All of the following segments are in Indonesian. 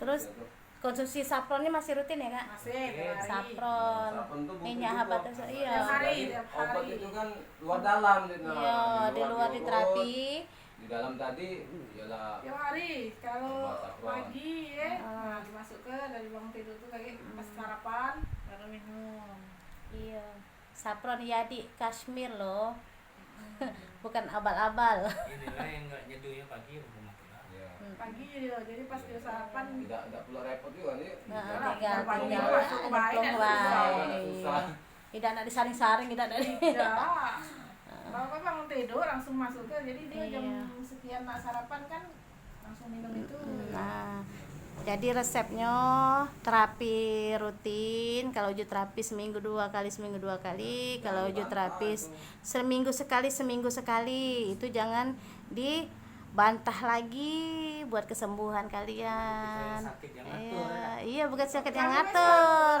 Terus konsumsi sapronnya masih rutin ya kak? Masih tiap hari. Sapron, minyak habatus, iya. Tiap hari. Obat itu kan luar dalam, Iya, di luar di terapi. Di dalam tadi ialah Tiap hari kalau Sapron. pagi ya, nah, dimasuk ke dari bangun tidur tuh kayak pas sarapan baru minum. Iya, sapron Yadi Kashmir loh. Bukan abal-abal. Inilah yang nggak nyeduhnya pagi rumah lah. ya. Pagi dia, jadi pas dia sarapan Tidak perlu repot juga nih. Nah, Iyalah, tinggal pagi tinggal masuk ke bayi dan susah. Tidak ada disaring-saring, tidak ada. tidak. Kalau kan bangun tidur langsung masuk ke, jadi dia jam Iya. sekian nak sarapan kan langsung minum itu. Nah, jadi resepnya terapi rutin. Kalau uji terapi seminggu 2 kali. Kalau uji terapi seminggu sekali. Itu jangan dibantah lagi buat kesembuhan kalian. Sakit yang ngatur, Iya, bukan sakit yang ngatur.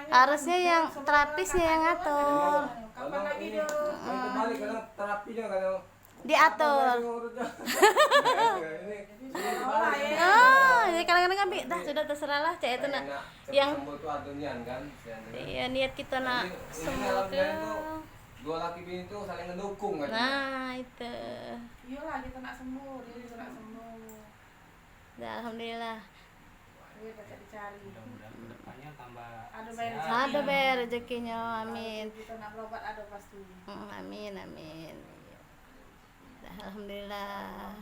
Harusnya yang terapisnya yang ngatur. Kapan lagi dia? Kembali kadang terapinya kadang Diatur. Ini Oh, jadi kadang-kadang kan dah sudah terserah lah cak itu nak yang sembuh tuh adunian kan. iya niat kita nak Jadi, ini sembuh dalam ke. jalan tuh dua laki bini tuh saling mendukung kan. Nah, itu. Iyalah kita nak sembuh, dia juga nak sembuh. Dah, alhamdulillah. Dia tak dicari. mudah-mudahan kedepannya tambah Ada bayar sehat. rezeki. Ada bayar rezekinya, amin. Kita nak berobat ada pasti. Amin. Dah, alhamdulillah.